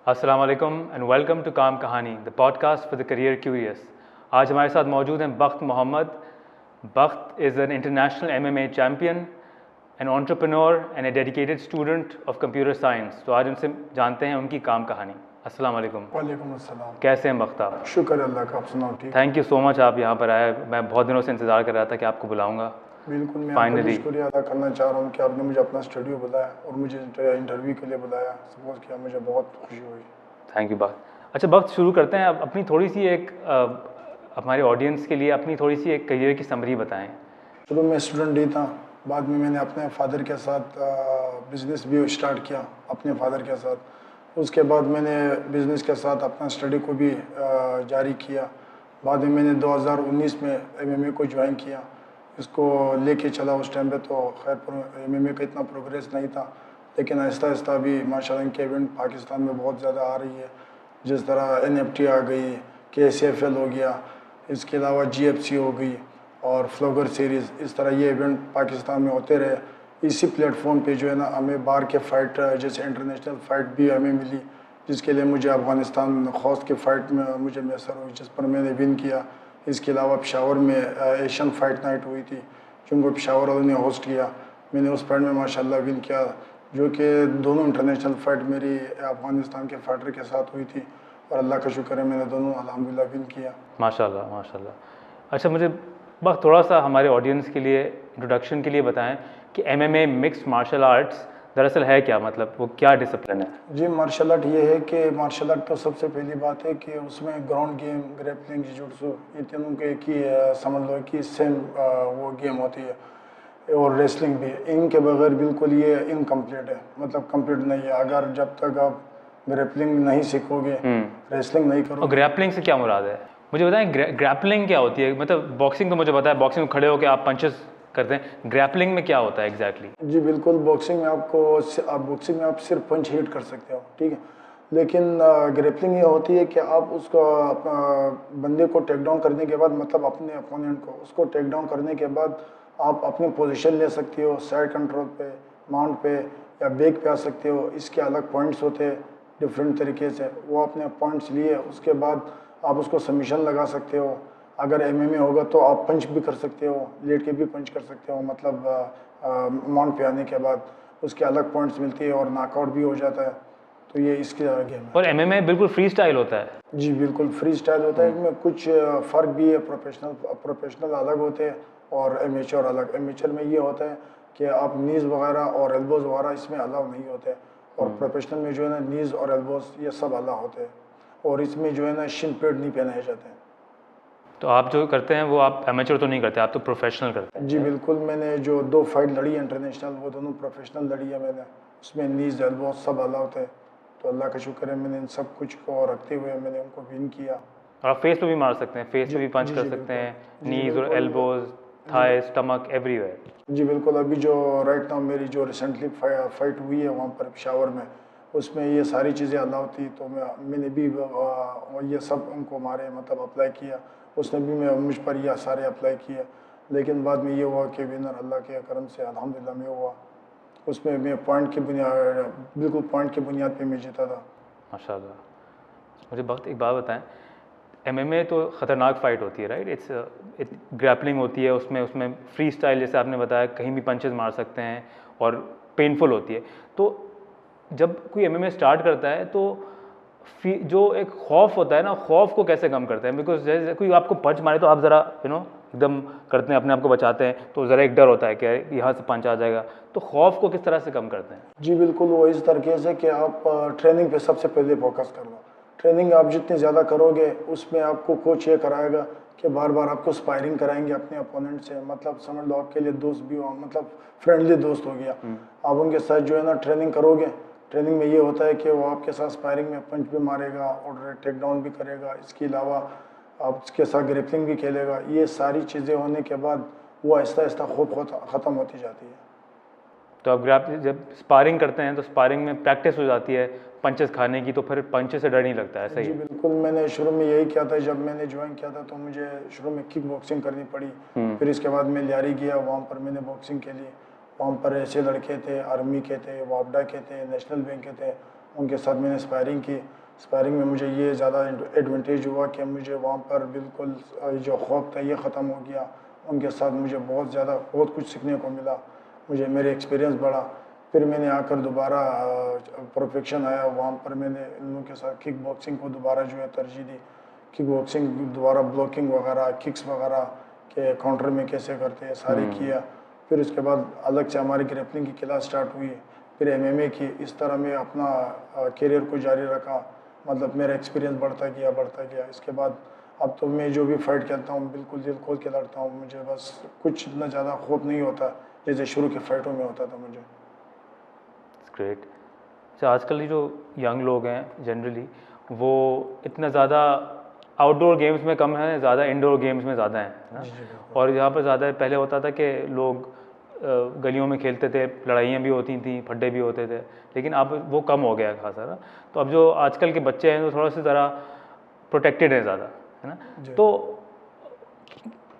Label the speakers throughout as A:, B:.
A: अस्सलाम वालेकुम and welcome to Kaam Kahani the podcast for the career curious. आज हमारे साथ मौजूद हैं Bakht Mohammad. Bakht is an international MMA champion, an entrepreneur and a dedicated student of computer science. तो आज उनसे जानते हैं उनकी काम कहानी। अस्सलाम वालेकुम।
B: वालेकुम अस्सलाम।
A: कैसे हैं बख्त आप?
B: शुक्र अल्लाह का, आप सुनाओ ठीक?
A: थैंक यू सो मच आप यहाँ पर आए। मैं बहुत दिनों से इंतज़ार कर रहा था कि आपको बुलाऊंगा।
B: बिल्कुल, मैं आपका
A: फाइनली
B: शुक्रिया अदा करना चाह रहा हूँ कि आपने मुझे अपना स्टूडियो बुलाया और मुझे इंटरव्यू के लिए बुलाया। सपोज किया, मुझे बहुत खुशी हुई।
A: थैंक यू बख्त। अच्छा बख्त, शुरू करते हैं। अब अपनी थोड़ी सी हमारे ऑडियंस के लिए अपनी थोड़ी सी एक करियर की समरी बताएं।
B: शुरू में स्टूडेंट ही था, बाद में मैंने अपने फादर के साथ बिज़नेस भी स्टार्ट किया अपने फादर के साथ। उसके बाद मैंने बिज़नेस के साथ अपना स्टडी को भी जारी किया। बाद में मैंने 2019 में MMA को ज्वाइन किया। इसको लेके चला उस टाइम पे, तो खैर MMA का इतना प्रोग्रेस नहीं था, लेकिन आहिस्ता आहिस्ता अभी माशाल्लाह इनके इवेंट पाकिस्तान में बहुत ज़्यादा आ रही है। जिस तरह NFT आ गई, KCFL हो गया, इसके अलावा GFC हो गई और फ्लोगर सीरीज़, इस तरह ये इवेंट पाकिस्तान में होते रहे। इसी प्लेटफॉर्म पे जो है ना, हमें बाहर के फ़ाइट जैसे इंटरनेशनल फ़ाइट भी हमें मिली, जिसके लिए मुझे अफ़गानिस्तान खौस्त के फ़ाइट में मुझे मैसर हुई, जिस पर मैंने विन किया। इसके अलावा पेशावर में एशियन फ़ाइट नाइट हुई थी, जिनको पेशावर वालों ने होस्ट किया। मैंने उस फाइट में माशाल्लाह विन किया, जो कि दोनों इंटरनेशनल फ़ाइट मेरी अफ़गानिस्तान के फाइटर के साथ हुई थी, और अल्लाह का शुक्र है मैंने दोनों अल्हम्दुलिल्लाह विन किया।
A: माशाल्लाह माशाल्लाह। अच्छा, मुझे बस थोड़ा सा हमारे ऑडियंस के लिए इंट्रोडक्शन के लिए बताएं कि MMA मिक्स्ड मार्शल आर्ट्स दरअसल है क्या, मतलब वो क्या डिसिप्लिन है?
B: जी, मार्शल आर्ट ये है कि मार्शल आर्ट तो सबसे पहली बात है कि उसमें ग्राउंड गेम, ग्रैपलिंग, जिजुत्सु, ये तीनों के एक ही समझ लो कि सेम वो गेम होती है, और रेसलिंग भी। इनके बगैर बिल्कुल ये इनकम्प्लीट है, मतलब कंप्लीट नहीं है। अगर जब तक आप ग्रैपलिंग नहीं सीखोगे, रेसलिंग नहीं
A: और
B: करोगे।
A: ग्रैपलिंग से क्या मुराद है? मुझे बताएं ग्रैपलिंग क्या होती है। मतलब बॉक्सिंग तो मुझे पता है, बॉक्सिंग में खड़े होकर आप पंचेस करते हैं। ग्रैपलिंग में क्या होता है एग्जैक्टली?
B: जी बिल्कुल, बॉक्सिंग में आप सिर्फ पंच हिट कर सकते हो, ठीक है। लेकिन ग्रैपलिंग ये होती है कि आप उसको बंदे को टेक डाउन करने के बाद, मतलब अपने अपोनेंट को उसको टेक डाउन करने के बाद आप अपनी पोजीशन ले सकते हो, साइड कंट्रोल पे, माउंट पे या बैक पे आ सकते हो। इसके अलग पॉइंट्स होते हैं डिफरेंट तरीके से, वो अपने पॉइंट्स लिए उसके बाद आप उसको सबमिशन लगा सकते हो। अगर MMA होगा तो आप पंच भी कर सकते हो, लेट के भी पंच कर सकते हो, मतलब माउंट पे आने के बाद उसके अलग पॉइंट्स मिलती है और नॉकआउट भी हो जाता है। तो ये इसके गेम है।
A: और MMA बिल्कुल फ्री स्टाइल होता है?
B: जी बिल्कुल फ्री स्टाइल होता है। इसमें कुछ फ़र्क भी है। प्रोफेशनल अलग होते हैं और एमेचर अलग। एमेचर में ये होता है कि आप नीज़ वगैरह और एल्बोज़ वगैरह इसमें अलाउ नहीं होते, और प्रोफेशनल में जो है ना, नीज़ और एल्बोज़ ये सब अलाउ होते हैं, और इसमें जो है ना शिन पैड नहीं पहनाए जाते हैं।
A: तो आप जो करते हैं वो आप एमेचर तो नहीं करते, आप तो प्रोफेशनल करते हैं?
B: जी बिल्कुल, मैंने जो 2 फाइट लड़ी इंटरनेशनल, वो दोनों प्रोफेशनल लड़ी है मैंने। उसमें नीज़, एल्बो सब अलाउ थे, तो अल्लाह का शुक्र है मैंने इन सब कुछ को रखते हुए मैंने उनको विन किया।
A: और आप फेस पे भी मार सकते हैं, फेस पे भी पंच कर सकते हैं, नीज और एल्बोज, थाई, स्टमक, एवरीवेयर।
B: जी बिल्कुल, अभी जो राइट नाउ मेरी जो रिसेंटली फाइट हुई है वहाँ पर पेशावर में, उसमें ये सारी चीज़ें अलाउ थी, तो मैंने भी ये सब उनको मारे, मतलब अप्लाई किया। उसने भी मुझ पर यह सारे अप्लाई किए, लेकिन बाद में ये हुआ कि विनर अल्लाह के करम से अल्हम्दुलिल्लाह में हुआ। उसमें मैं बिल्कुल पॉइंट की बुनियाद पे मैं जीता था।
A: माशाल्लाह। मुझे बहुत एक बात बताएं, MMA तो ख़तरनाक फ़ाइट होती है, राइट? इट्स ग्रैपलिंग होती है, उसमें फ्री स्टाइल जैसे आपने बताया, कहीं भी पंचेस मार सकते हैं और पेनफुल होती है। तो जब कोई MMA स्टार्ट करता है तो जो एक खौफ होता है ना, खौफ को कैसे कम करते हैं? बिकॉज जैसे कोई आपको पंच मारे तो आप ज़रा एकदम करते हैं, अपने आप को बचाते हैं, तो ज़रा एक डर होता है कि यहाँ से पंच आ जाएगा। तो खौफ को किस तरह से कम करते हैं?
B: जी बिल्कुल, वो इस तरीके से कि आप ट्रेनिंग पे सबसे पहले फोकस कर लो। ट्रेनिंग आप जितनी ज़्यादा करोगे, उसमें आपको कोच ये कराएगा कि बार बार आपको स्पायरिंग कराएंगे अपने अपोनेंट से, मतलब समझ लो आपके लिए दोस्त भी हो, मतलब फ्रेंडली दोस्त हो गया। आप उनके साथ जो है ना ट्रेनिंग करोगे। ट्रेनिंग में ये होता है कि वो आपके साथ स्पायरिंग में पंच भी मारेगा और टेक डाउन भी करेगा। इसके अलावा आप उसके साथ ग्रिपलिंग भी खेलेगा। ये सारी चीज़ें होने के बाद वो आहिस्ता आहिस्ता खौफ ख़त्म होती जाती है।
A: तो अब जब स्पारिंग करते हैं तो स्पारिंग में प्रैक्टिस हो जाती है पंचेस खाने की, तो फिर पंचेस से डर नहीं लगता है, सही
B: जी
A: है?
B: बिल्कुल, मैंने शुरू में यही किया था। जब मैंने ज्वाइन किया था तो मुझे शुरू में किक बॉक्सिंग करनी पड़ी। फिर इसके बाद मैं लियारी गया, वहाँ पर मैंने बॉक्सिंग के लिए। वहाँ पर ऐसे लड़के थे, आर्मी के थे, वापडा के थे, नेशनल बैंक के थे, उनके साथ मैंने स्पायरिंग की। स्पायरिंग में मुझे ये ज़्यादा एडवांटेज हुआ कि मुझे वहाँ पर बिल्कुल जो खौफ था ये ख़त्म हो गया। उनके साथ मुझे बहुत कुछ सीखने को मिला, मुझे मेरे एक्सपीरियंस बढ़ा। फिर मैंने आकर दोबारा परफेक्शन आया, वहाँ पर मैंने इन लोगों के साथ किक बॉक्सिंग को दोबारा जो है तरजीह दी। किक बॉक्सिंग दोबारा ब्लॉकिंग वगैरह, किक्स वगैरह के काउंटर में कैसे करते हैं सारे किया। फिर उसके बाद अलग से हमारी ग्रैपलिंग की क्लास स्टार्ट हुई, फिर एमएमए की। इस तरह मैं अपना करियर को जारी रखा, मतलब मेरा एक्सपीरियंस बढ़ता गया। इसके बाद अब तो मैं जो भी फाइट खेलता हूँ बिल्कुल दिल खोल के लड़ता हूँ, मुझे बस कुछ इतना ज़्यादा खौफ नहीं होता जैसे शुरू की फ़ाइटों में होता था मुझे।
A: ग्रेट। अच्छा, आजकल ये जो यंग लोग हैं जनरली वो इतना ज़्यादा आउटडोर गेम्स में कम है, ज़्यादा इंडोर गेम्स में ज़्यादा हैं, है ना। और यहाँ पर ज़्यादा पहले होता था कि लोग गलियों में खेलते थे, लड़ाइयाँ भी होती थी, फड्डे भी होते थे, लेकिन अब वो कम हो गया खासा ना। तो अब जो आजकल के बच्चे हैं वो थोड़ा सा ज़रा प्रोटेक्टेड हैं ज़्यादा, है ना। तो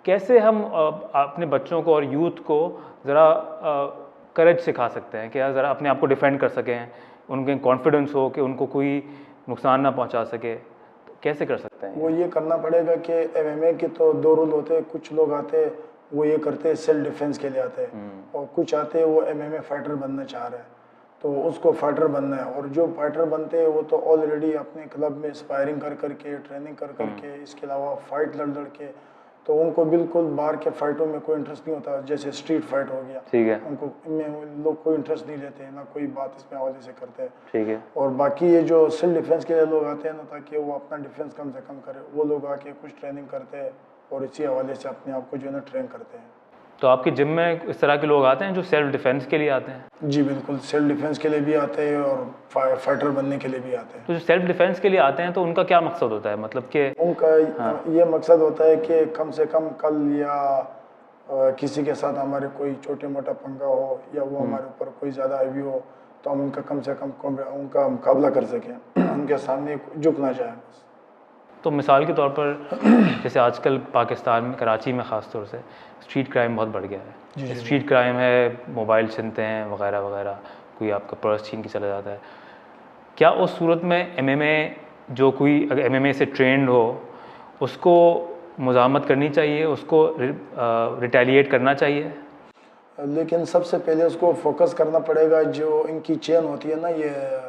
A: कैसे हम अपने बच्चों को और यूथ को ज़रा करेज सिखा सकते हैं कि यार ज़रा अपने आप को डिफेंड कर सकें, उनके कॉन्फिडेंस हो कि उनको कोई नुकसान ना पहुंचा सके, तो कैसे कर सकते हैं?
B: वो ये करना पड़ेगा कि एमएमए के तो दो रूल होते हैं। कुछ लोग आते हैं वो ये करते हैं सेल्फ डिफेंस के लिए आते हैं, और कुछ आते हैं वो एमएमए फाइटर बनना चाह रहे हैं, तो उसको फाइटर बनना है। और जो फाइटर बनते हैं वो तो ऑलरेडी अपने क्लब में स्पायरिंग कर करके, ट्रेनिंग कर करके, इसके अलावा फाइट लड़ के, तो उनको बिल्कुल बाहर के फाइटों में कोई इंटरेस्ट नहीं होता। जैसे स्ट्रीट फाइट हो गया,
A: ठीक है,
B: उनको इनमें लोग कोई इंटरेस्ट नहीं लेते, ना कोई बात इसमें हवाले से करते हैं।
A: ठीक है।
B: और बाकी ये जो सेल्फ डिफेंस के लिए लोग आते हैं ना, ताकि वो अपना डिफेंस कम से कम करे, वो लोग आके कुछ ट्रेनिंग करते हैं और इसी हवाले से अपने आप को जो है ना ट्रेन करते हैं।
A: तो आपके जिम में इस तरह के लोग आते हैं जो सेल्फ डिफेंस के लिए आते हैं?
B: जी बिल्कुल, सेल्फ डिफेंस के लिए भी आते हैं और फाइटर बनने के लिए भी आते हैं।
A: तो जो सेल्फ डिफेंस के लिए आते हैं तो उनका क्या मकसद होता है, मतलब कि
B: उनका ये मकसद होता है कि कम से कम कल या किसी के साथ हमारे कोई छोटे मोटा पंगा हो, या वो हमारे ऊपर कोई ज़्यादा हैवी हो, तो हम उनका कम से कम उनका मुकाबला कर सकें, उनके सामने झुक ना जाए।
A: तो मिसाल के तौर पर जैसे आजकल पाकिस्तान में, कराची में ख़ास तौर से स्ट्रीट क्राइम बहुत बढ़ गया है। स्ट्रीट क्राइम है, मोबाइल छीनते हैं वगैरह वगैरह, कोई आपका पर्स छीन के चला जाता है। क्या उस सूरत में एमएमए, जो कोई अगर एमएमए से ट्रेंड हो, उसको मुज़ाहमत करनी चाहिए, उसको रिटेलिएट करना चाहिए?
B: लेकिन सबसे पहले उसको फोकस करना पड़ेगा। जो इनकी चेन होती है ना, ये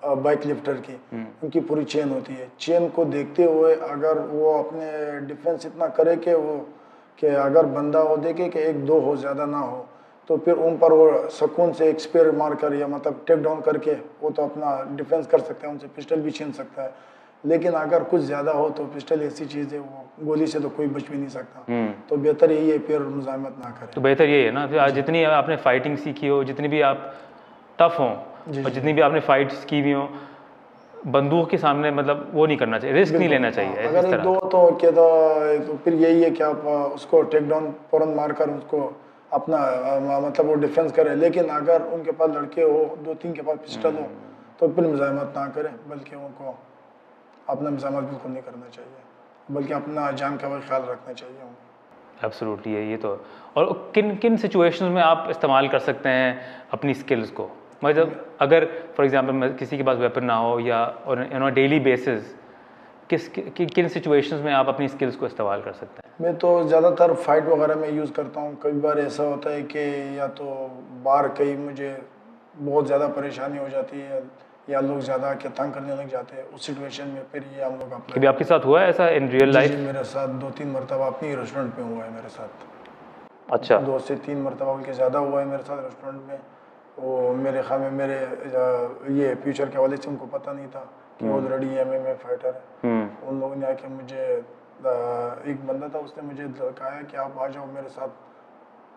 B: बाइक लिफ्टर की, इनकी पूरी चेन होती है। चेन को देखते हुए अगर वो अपने डिफेंस इतना करे कि अगर बंदा वो देखे कि एक दो हो, ज़्यादा ना हो, तो फिर उन पर वो सुकून से एक स्पेयर मार कर या मतलब टेक डाउन करके वो तो अपना डिफेंस कर सकता है, उनसे पिस्टल भी छीन सकता है। लेकिन अगर कुछ ज़्यादा हो तो पिस्टल ऐसी चीज़ है, वो गोली से तो कोई बच भी नहीं सकता। तो बेहतर यही है फिर मुज़ाहमत ना करें।
A: तो बेहतर यही है ना, फिर आज जितनी आपने फाइटिंग सीखी हो, जितनी भी आप टफ हों और जितनी भी आपने फाइट्स की भी हो, बंदूक के सामने मतलब वो नहीं करना चाहिए, रिस्क नहीं लेना चाहिए।
B: अगर एक दो तो क्या तो फिर यही है कि आप उसको टेक डाउन फौरन मारकर उसको अपना मतलब वो डिफेंस करें। लेकिन अगर उनके पास लड़के हो, दो तीन के पास पिस्टल हो, तो फिर मुज़ाहमत ना करें, बल्कि उनको अपना मुज़ाहमत बिल्कुल नहीं करना चाहिए, बल्कि अपना जान का ख्याल रखना चाहिए उनको।
A: एब्सोल्युटली है ये तो। और किन किन सिचुएशंस में आप इस्तेमाल कर सकते हैं अपनी स्किल्स को, मतलब अगर फॉर एग्जांपल किसी के पास वेपन ना हो, या ऑन अ डेली बेसिस किन सिचुएशंस में आप अपनी स्किल्स को इस्तेमाल कर सकते हैं?
B: मैं तो ज़्यादातर फाइट वगैरह में यूज़ करता हूँ। कई बार ऐसा होता है कि या तो बाहर कहीं मुझे बहुत ज़्यादा परेशानी हो जाती है, या लोग ज़्यादा के तंग करने लग जाते हैं, उस सिचुएशन में फिर ये हम लोग
A: कभी आपके साथ हुआ है ऐसा इन रियल लाइफ?
B: मेरे साथ 2-3 मरतबा अपनी रेस्टोरेंट में हुआ है मेरे साथ।
A: अच्छा,
B: 2 से 3 मरतबा बल्कि ज़्यादा हुआ है मेरे साथ रेस्टोरेंट में। वो मेरे ख्याल में मेरे ये फ्यूचर के हवाले से उनको पता नहीं था कि ऑलरेडी एमएमए फाइटर है। उन लोगों ने आके मुझे, एक बंदा था उसने मुझे धमकाया कि आप आ जाओ मेरे साथ,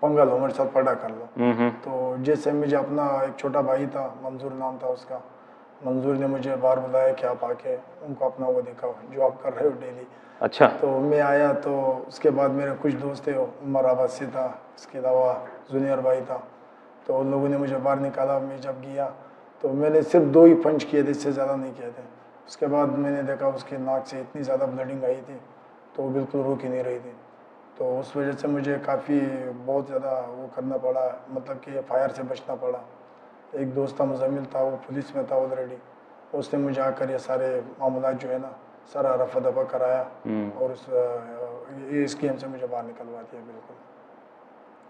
B: पंगा लो, मेरे साथ पड़ा कर लो। तो जैसे मुझे अपना एक छोटा भाई था, मंजूर नाम था उसका, मंजूर ने मुझे बाहर बुलाया कि आप आके उनको अपना वो दिखाओ जो आप कर रहे हो डेली।
A: अच्छा।
B: तो मैं आया, तो उसके बाद मेरे कुछ दोस्त थे, उमर आबासी था, इसके अलावा जूनियर भाई था, तो उन लोगों ने मुझे बाहर निकाला। मैं जब गया तो मैंने सिर्फ 2 ही पंच किए थे, इससे ज़्यादा नहीं किए थे। उसके बाद मैंने देखा उसके नाक से इतनी ज़्यादा ब्लीडिंग आई थी, तो वो बिल्कुल रुक ही नहीं रही थी। तो उस वजह से मुझे काफ़ी बहुत ज़्यादा वो करना पड़ा, मतलब कि फायर से बचना पड़ा। एक दोस्त था मुजम्मिल था, वो पुलिस में था ऑलरेडी। उसने मुझे आकर ये सारे मामला जो है ना सारा रफा दफा कराया और इस गेम से मुझे बाहर निकलवा दिया बिल्कुल।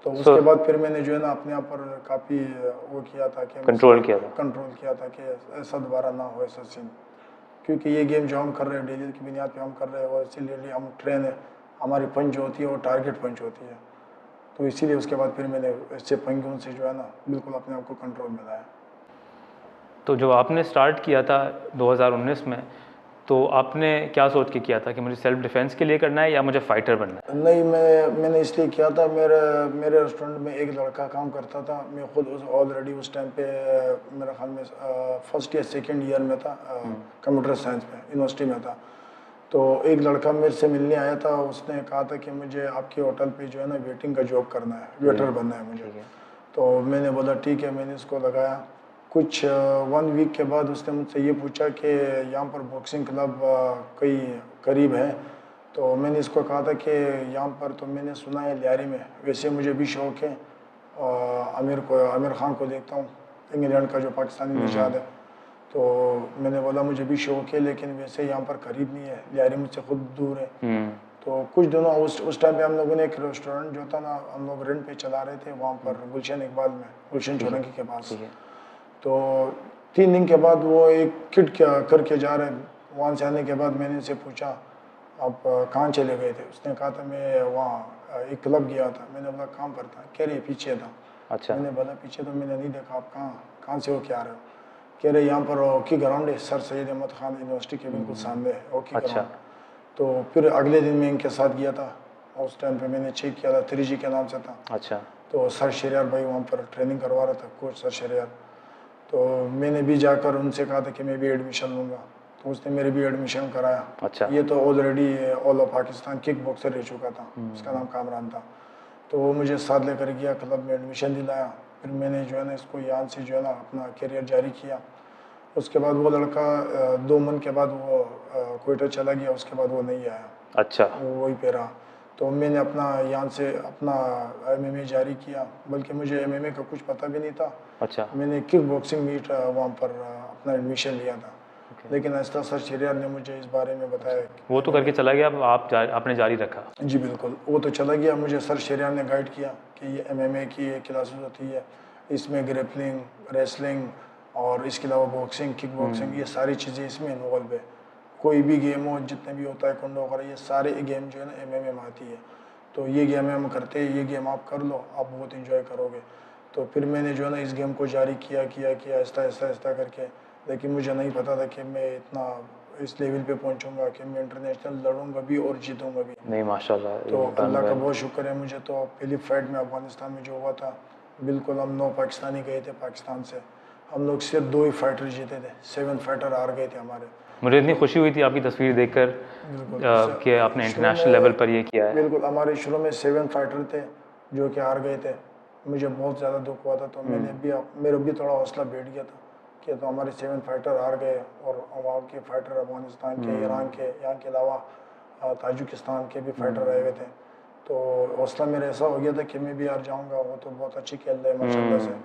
B: तो उसके बाद फिर मैंने जो है ना अपने आप पर काफ़ी वो किया था कि
A: कंट्रोल किया था।
B: कंट्रोल किया था कि ऐसा दोबारा ना हो ऐसा सीन, क्योंकि ये गेम जो हम कर रहे हैं डेली की बुनियाद पे हम कर रहे हैं और इसीलिए हम ट्रेन है, हमारी पंच जो होती है वो टारगेट पंच होती है। तो इसीलिए उसके बाद फिर मैंने ऐसे पंचों से जो है ना बिल्कुल अपने आप को कंट्रोल में लाया।
A: तो जो आपने स्टार्ट किया था 2019 में, तो आपने क्या सोच के किया था कि मुझे सेल्फ डिफेंस के लिए करना है या मुझे फाइटर बनना है?
B: नहीं, मैंने इसलिए किया था, मेरे रेस्टोरेंट में एक लड़का काम करता था। मैं खुद ऑलरेडी उस टाइम पे मेरे ख्याल में फर्स्ट या सेकंड ईयर में था, कंप्यूटर साइंस में यूनिवर्सिटी में था। तो एक लड़का मेरे से मिलने आया था, उसने कहा था कि मुझे आपके होटल पे जो है ना वेटिंग का जॉब करना है, वेटर बनना है मुझे। तो मैंने बोला ठीक है, मैंने इसको लगाया। कुछ 1 वीक के बाद उसने मुझसे ये पूछा कि यहाँ पर बॉक्सिंग क्लब कई करीब है। तो मैंने इसको कहा था कि यहाँ पर तो मैंने सुना है लियारी में, वैसे मुझे भी शौक़ है। आमिर खान को देखता हूँ, इंग्लैंड का जो पाकिस्तानी निषाद है। तो मैंने बोला मुझे भी शौक़ है, लेकिन वैसे यहाँ पर करीब नहीं है, लियारी मुझसे खुद दूर है। तो कुछ दिनों उस टाइम पे हम लोगों ने एक रेस्टोरेंट जो था ना हम लोग रेंट पे चला रहे थे वहाँ पर गुलशन इकबाल में, गुलशन चौरंगी के पास। तो 3 दिन के बाद वो एक किट करके जा रहे, वहाँ से आने के बाद मैंने उनसे पूछा आप कहाँ चले गए थे? उसने कहा था मैं वहाँ एक क्लब गया था। मैंने बोला कहाँ पर था? कह रहे पीछे था।
A: अच्छा।
B: मैंने बोला पीछे तो मैंने नहीं देखा, आप कहाँ से हो के आ रहे हो? कह रहे यहाँ पर हॉकी ग्राउंड है, सर सैयद अहमद खान यूनिवर्सिटी के बिल्कुल सामने हॉकी ग्राउंड। तो फिर अगले दिन मैं इनके साथ गया था, उस टाइम पे मैंने चेक किया था, 3G के नाम से था।
A: अच्छा।
B: तो सर शरियार भाई वहाँ पर ट्रेनिंग करवा रहा था, कोच सर शरियार। तो मैंने भी जाकर उनसे कहा था कि मैं भी एडमिशन लूँगा, तो उसने मेरे भी एडमिशन कराया।
A: अच्छा।
B: ये तो already all of Pakistan kick boxer रह चुका था, उसका नाम कामरान था। तो वो मुझे साथ लेकर गया, क्लब में एडमिशन दिलाया। फिर मैंने जो है ना इसको यहाँ से जो है ना अपना करियर जारी किया। उसके बाद वो लड़का 2 मंथ के बाद वो क्वेटा चला गया, उसके बाद वो नहीं आया।
A: अच्छा।
B: वो वहीं पे रहा। तो मैंने अपना यहाँ से अपना MMA जारी किया, बल्कि मुझे MMA का कुछ पता भी नहीं था।
A: अच्छा।
B: मैंने किक बॉक्सिंग मीट वहाँ पर अपना एडमिशन लिया था। लेकिन आहिस्ता सर शरियार ने मुझे इस बारे में बताया।
A: वो तो करके चला गया, आपने जारी रखा?
B: जी बिल्कुल, वो तो चला गया। मुझे सर शरियार ने गाइड किया कि ये MMA की एक क्लासेस होती है, इसमें ग्रेपलिंग, रेसलिंग और इसके अलावा बॉक्सिंग, किक बॉक्सिंग, ये सारी चीज़ें इसमें इन्वॉल्व है। कोई भी गेम हो, जितने भी होता है कुंडो वगैरह, ये सारे गेम जो है ना MMA में आती है। तो ये गेम हम करते हैं, ये गेम आप कर लो, आप बहुत इंजॉय करोगे। तो फिर मैंने जो है ना इस गेम को जारी किया ऐसा करके। लेकिन मुझे नहीं पता था कि मैं इतना इस लेवल पे पहुंचूंगा कि मैं इंटरनेशनल लड़ूंगा भी और जीतूंगा भी।
A: नहीं माशाल्लाह।
B: तो अल्लाह का बहुत शुक्र है मुझे। तो पहली फाइट में अफगानिस्तान में जो हुआ था, बिल्कुल हम 9 पाकिस्तानी गए थे पाकिस्तान से, हम लोग सिर्फ 2 ही फाइटर जीते थे, 7 फाइटर हार गए थे हमारे।
A: मुझे इतनी खुशी हुई थी आपकी तस्वीर देखकर कि आपने इंटरनेशनल लेवल पर ये किया है।
B: बिल्कुल, हमारे शुरू में 7 फाइटर थे जो कि हार गए थे। मुझे बहुत ज़्यादा दुख हुआ था। तो मेरा भी थोड़ा हौसला बैठ गया था कि तो हमारे 7 फाइटर हार गए और वहाँ के फाइटर अफगानिस्तान के, ईरान के, यहाँ के अलावा ताजिकिस्तान के भी फाइटर आए हुए थे। तो हौसला मेरा ऐसा हो गया था कि मैं भी हार जाऊँगा, वो तो बहुत अच्छी खेल रहे हैं माशाल्लाह से।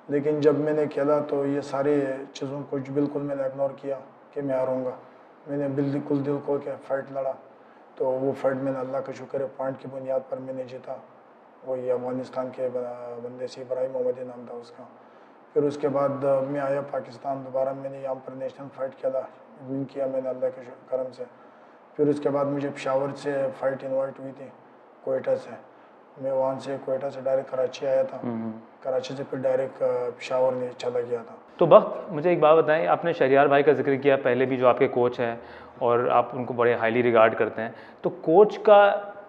B: लेकिन जब मैंने खेला तो ये सारे चीज़ों को बिल्कुल मैंने इग्नोर किया कि मैं हारूँगा। मैंने बिल्कुल दिल खोल के फाइट लड़ा। तो वो फाइट मैंने अल्लाह का शुक्र है पॉइंट की बुनियाद पर मैंने जीता। वही अफगानिस्तान के बंदे से, इब्राहिम मोहम्मदी नाम था उसका। फिर उसके बाद मैं आया पाकिस्तान, दोबारा मैंने यहाँ पर नेशनल फाइट खेला, विन किया मैंने अल्लाह के करम से। फिर उसके बाद मुझे पेशावर से फ़ाइट इन्वाइट हुई थी, कोयटा से। मैं वहाँ से कोयटा से डायरेक्ट कराची आया था, कराची से फिर डायरेक्ट पेशावर में चला गया था।
A: तो वक्त मुझे एक बात बताएं, आपने शरियार भाई का जिक्र किया पहले भी, जो आपके कोच हैं और आप उनको बड़े हाईली रिगार्ड करते हैं। तो कोच का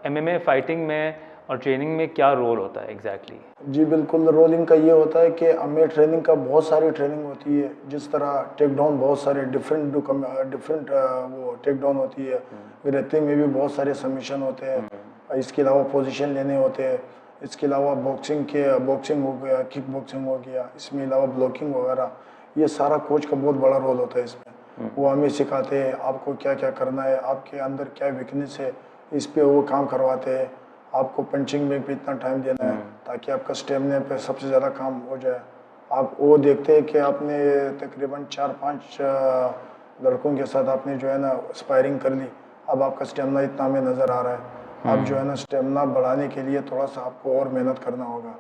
A: MMA फाइटिंग में और ट्रेनिंग में क्या रोल होता है एग्जैक्टली?
B: जी बिल्कुल, रोल इनका ये होता है कि हमें ट्रेनिंग का बहुत सारी ट्रेनिंग होती है। जिस तरह टेक डाउन बहुत सारे डिफरेंट वो टेक डाउन होती है, रेसलिंग में भी बहुत सारे सबमिशन होते हैं। इसके अलावा पोजीशन लेने होते हैं। इसके अलावा बॉक्सिंग हो गया, किक बॉक्सिंग हो गया, इसमें अलावा ब्लॉकिंग वगैरह, ये सारा कोच का बहुत बड़ा रोल होता है इसमें। वो हमें सिखाते हैं आपको क्या क्या करना है, आपके अंदर क्या वीकनेस है, इस पे वो काम करवाते हैं। आपको पंचिंग में भी इतना टाइम देना है ताकि आपका स्टेमिना पे सबसे ज़्यादा काम हो जाए। आप वो देखते हैं कि आपने तकरीबन 4-5 लड़कों के साथ आपने जो है ना स्पायरिंग कर ली, अब आपका स्टेमिना इतना हमें नज़र आ रहा है। अब जो है ना स्टेमिना बढ़ाने के लिए थोड़ा सा आपको और मेहनत करना होगा,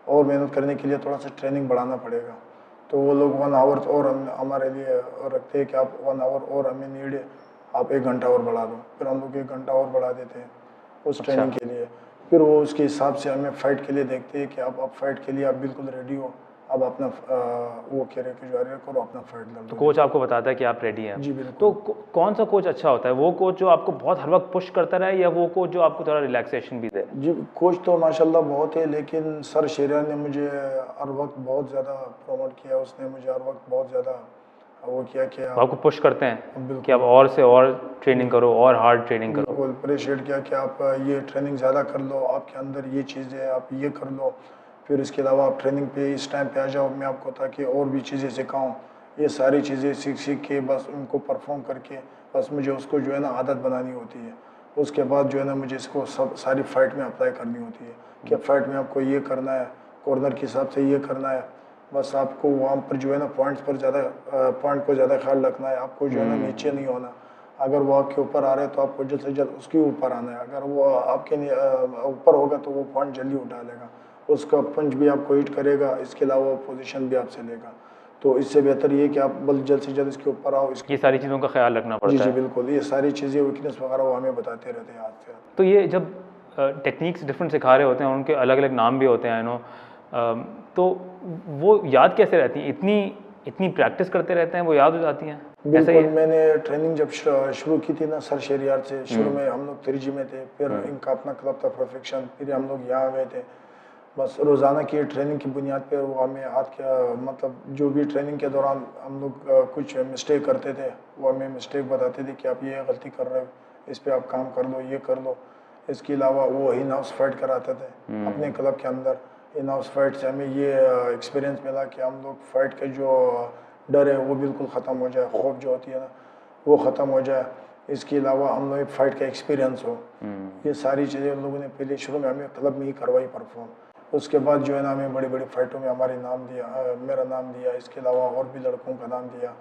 B: और मेहनत करने के लिए थोड़ा सा ट्रेनिंग बढ़ाना पड़ेगा। तो वो लोग 1 आवर और हमारे लिए रखते हैं कि आप 1 आवर और हमें नीड है, आप 1 घंटा और बढ़ा दो। फिर हम लोग 1 घंटा और बढ़ा देते हैं उस
A: अच्छा।
B: ट्रेनिंग के लिए। फिर वो उसके हिसाब से हमें फ़ाइट के लिए देखते हैं कि अब फ़ाइट के लिए आप बिल्कुल रेडी हो, अब अपना वो कह रहे कि जो है करो, अपना फ़ाइट लड़
A: तो
B: दो।
A: कोच आपको बताता है कि आप रेडी हैं।
B: जी
A: तो
B: बिल्कुल।
A: कौन सा कोच अच्छा होता है? वो कोच जो आपको बहुत हर वक्त पुश करता रहे, या वो कोच जो आपको थोड़ा रिलैक्सेशन भी दे?
B: जी, कोच तो माशाल्लाह बहुत है, लेकिन सर शेरियान ने मुझे हर वक्त बहुत ज़्यादा प्रमोट किया। उसने मुझे हर वक्त बहुत ज़्यादा वो किया कि
A: वो आपको
B: आप
A: पुश करते हैं कि
B: बिल्कुल
A: आप और से और ट्रेनिंग करो और हार्ड ट्रेनिंग करो?
B: बिल्कुल अप्रिशिएट किया कि आप ये ट्रेनिंग ज़्यादा कर लो, आपके अंदर ये चीज़ है, आप ये कर लो। फिर इसके अलावा आप ट्रेनिंग पे इस टाइम पे आ जाओ, मैं आपको ताकि और भी चीज़ें सिखाऊं। ये सारी चीज़ें सीख सीख के बस उनको परफॉर्म करके बस मुझे उसको जो है ना आदत बनानी होती है। उसके बाद जो है ना मुझे इसको सब सारी फाइट में अप्लाई करनी होती है कि फाइट में आपको ये करना है, कॉर्नर के हिसाब से ये करना है। बस आपको वहाँ पर जो है ना पॉइंट्स पर ज़्यादा पॉइंट को ज़्यादा ख्याल रखना है, आपको जो है ना नीचे नहीं होना। अगर वो आपके ऊपर आ रहा है तो आपको जल्द से जल्द उसके ऊपर आना है। अगर वो आपके ऊपर होगा तो वो पॉइंट जल्दी उठा लेगा, उसका पंच भी आपको हिट करेगा, इसके अलावा वो पोजीशन भी आपसे लेगा। तो इससे बेहतर ये है कि आप बल जल्द से जल्द इसके ऊपर आओ, इसके
A: ये सारी चीज़ों का ख्याल रखना
B: जी
A: पड़ता
B: जी
A: है।
B: बिल्कुल, ये सारी चीज़ें वीकनेस वगैरह वो हमें बताते रहते हैं हाथ से हाथ।
A: तो ये जब टेक्निक्स डिफरेंट सिखा रहे होते हैं, उनके अलग अलग नाम भी होते हैं, आई नो, तो वो याद कैसे रहती हैं? इतनी इतनी प्रैक्टिस करते रहते हैं, वो याद हो जाती हैं? ऐसा ही
B: बिल्कुल,
A: है?
B: मैंने ट्रेनिंग जब शुरू की थी ना सर शेरियार से, शुरू में हम लोग त्रिजी में थे, फिर इनका अपना क्लब था परफेक्शन, फिर हम लोग यहाँ गए थे। बस रोज़ाना की ट्रेनिंग की बुनियाद पे वो हमें हाथ का मतलब जो भी ट्रेनिंग के दौरान हम लोग कुछ मिस्टेक करते थे, वो हमें मिस्टेक बताते थे कि आप ये गलती कर रहे हो, इस पे आप काम कर लो, ये कर लो। इसके अलावा वो इन हाउस फाइट कराते थे अपने क्लब के अंदर। इन हाउस फाइट से हमें ये एक्सपीरियंस मिला कि हम लोग फाइट के जो डर है वो बिल्कुल ख़त्म हो जाए, खौफ जो होती है ना वो ख़त्म हो जाए। इसके अलावा हम लोग फाइट का एक्सपीरियंस हो, ये सारी चीज़ें उन लोगों ने पहले शुरू में हमें क्लब में ही करवाई परफॉर्म। उसके बाद जो है ना हमें बड़ी बड़ी फाइटों में हमारे नाम दिया, मेरा नाम दिया, इसके अलावा और भी लड़कों का नाम दिया,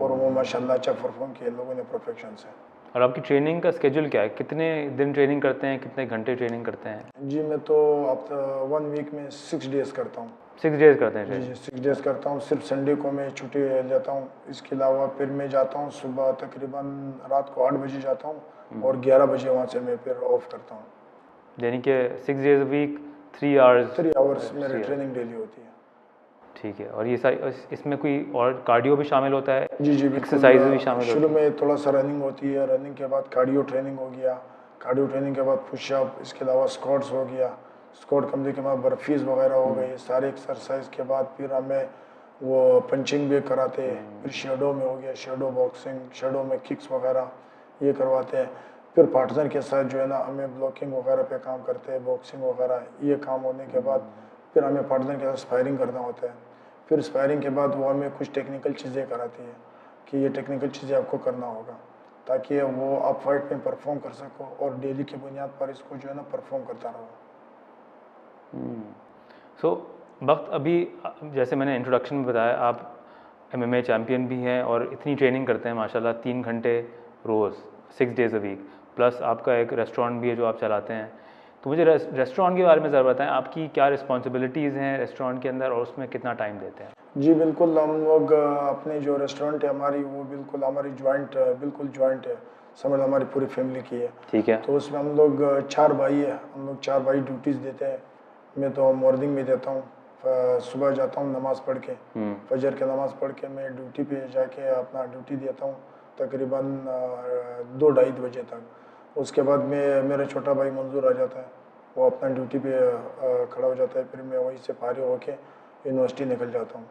B: और वो माशाल्लाह अच्छा परफॉर्म किए लोगों ने परफेक्शन से।
A: और आपकी ट्रेनिंग का स्केड्यूल क्या है? कितने दिन ट्रेनिंग करते हैं, कितने घंटे ट्रेनिंग करते हैं?
B: जी मैं तो अब 1 वीक में 6 डेज़ करता हूँ।
A: 6 डेज करते हैं
B: जी जी
A: ट्रेनिंग?
B: 6 डेज़ करता हूँ, सिर्फ संडे को मैं छुट्टी लेता हूँ। इसके अलावा फिर मैं जाता हूँ सुबह तकरीबन रात को 8 बजे जाता हूँ और 11 बजे वहाँ से मैं फिर ऑफ करता हूँ।
A: यानी कि 6 days a week, 3 hours?
B: 3 hours मेरी ट्रेनिंग डेली होती है।
A: ठीक है। और ये सारी इसमें कोई और कार्डियो भी शामिल होता है?
B: जी जी बिल्कुल।
A: एक्सरसाइज भी शामिल
B: शुरू
A: होती है?
B: में थोड़ा सा रनिंग होती है, रनिंग के बाद कार्डियो ट्रेनिंग हो गया, कार्डियो ट्रेनिंग के बाद पुशअप, इसके अलावा स्क्वाट्स हो गया, स्क्वाट करने के बाद बर्फीज वगैरह हो गई। सारे एक्सरसाइज के बाद फिर हमें वो पंचिंग भी कराते हैं। फिर शेडो में हो गया, शेडो बॉक्सिंग, शेडो में किक्स वगैरह ये करवाते हैं। फिर पार्टनर के साथ जो है ना हमें ब्लॉकिंग वगैरह पे काम करते हैं, बॉक्सिंग वगैरह ये काम होने के बाद फिर हमें पार्टनर के साथ स्पायरिंग करना होता है। फिर स्पायरिंग के बाद वो हमें कुछ टेक्निकल चीज़ें कराती है कि ये टेक्निकल चीज़ें आपको करना होगा ताकि वो आप फाइट में परफॉर्म कर सको, और डेली की बुनियाद पर इसको जो है ना परफॉर्म करता रहो।
A: सो वक्त अभी, जैसे मैंने इंट्रोडक्शन में बताया, आप एमएमए चैम्पियन भी हैं और इतनी ट्रेनिंग करते हैं माशाल्लाह, 3 घंटे रोज़, 6 डेज अ वीक, प्लस आपका एक रेस्टोरेंट भी है जो आप चलाते हैं। तो मुझे रेस्टोरेंट के बारे में ज़रा बताएं, आपकी क्या रिस्पॉन्सिबिलिटीज़ हैं रेस्टोरेंट के अंदर, और उसमें कितना टाइम देते हैं?
B: जी बिल्कुल, हम लोग अपने जो रेस्टोरेंट है हमारी वो बिल्कुल हमारी जॉइंट बिल्कुल जॉइंट है, समझ लो हमारी पूरी फैमिली की है।
A: ठीक है।
B: तो उसमें हम लोग 4 भाई है, हम लोग 4 भाई ड्यूटीज़ देते हैं। मैं तो मॉर्निंग में देता हूँ, सुबह जाता हूँ नमाज़ पढ़ के, फजर के नमाज़ पढ़ के मैं ड्यूटी पे जाके अपना ड्यूटी देता हूँ तकरीबन 2 ढाई बजे तक। उसके बाद में मेरा छोटा भाई मंजूर आ जाता है, वो अपना ड्यूटी पे खड़ा हो जाता है, फिर मैं वहीं से फारिग होके यूनिवर्सिटी निकल जाता हूँ।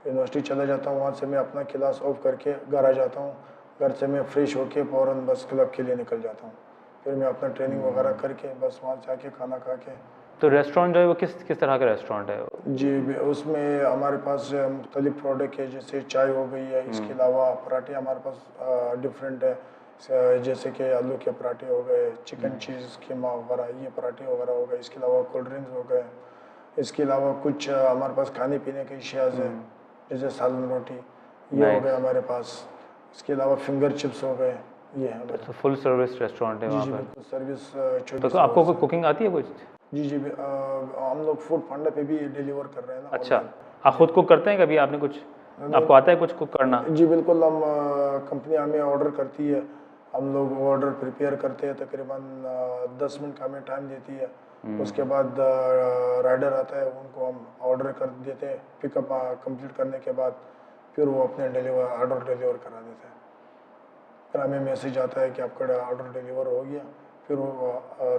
B: यूनिवर्सिटी चला जाता हूँ, वहाँ से मैं अपना क्लास ऑफ करके घर आ जाता हूँ। घर से मैं फ्रेश होके फ़ौरन बस क्लब के लिए निकल जाता हूँ। फिर मैं अपना ट्रेनिंग वगैरह करके बस वहाँ से आके खाना खा के।
A: तो रेस्टोरेंट जो है वो किस किस तरह का रेस्टोरेंट है?
B: जी उसमें हमारे पास मुख्तलिफ प्रोडक्ट है, जैसे चाय हो गई है, इसके अलावा पराठे हमारे पास डिफरेंट है, जैसे कि आलू के पराठे हो गए, चिकन चीज़ कीमा वगैरह ये पराठे वगैरह हो गए, इसके अलावा कोल्ड ड्रिंक्स हो गए, इसके अलावा कुछ हमारे पास खाने पीने के अशियाज़ हैं, जैसे सालन रोटी, ये हो
A: नाइस।
B: गए हमारे पास। इसके अलावा फिंगर चिप्स हो गए, ये है हमारे।
A: तो फुल सर्विस रेस्टोरेंट है
B: जी
A: वहाँ
B: जी
A: पर।
B: बिल्कुल, सर्विस
A: तो
B: छोटी सी
A: आपको
B: और
A: कोई
B: से।
A: कुकिंग आती है कुछ?
B: जी जी हम लोग फूड पांडा पे भी डिलीवर कर रहे हैं ना,
A: अच्छा,
B: ऑनलाइन।
A: आप खुद कुक करते हैं कभी? आपने कुछ, आपको आता है कुछ कुक करना?
B: जी बिल्कुल, हम कंपनी हमें ऑर्डर करती है, हम लोग ऑर्डर प्रिपेयर करते हैं, तकरीबन 10 मिनट का हमें टाइम देती है। उसके बाद राइडर आता है, उनको हम ऑर्डर कर देते हैं, पिकअप कंप्लीट करने के बाद फिर वो अपने ऑर्डर डिलीवर करा देते हैं। फिर हमें मैसेज आता है कि आपका ऑर्डर डिलीवर हो गया, फिर वो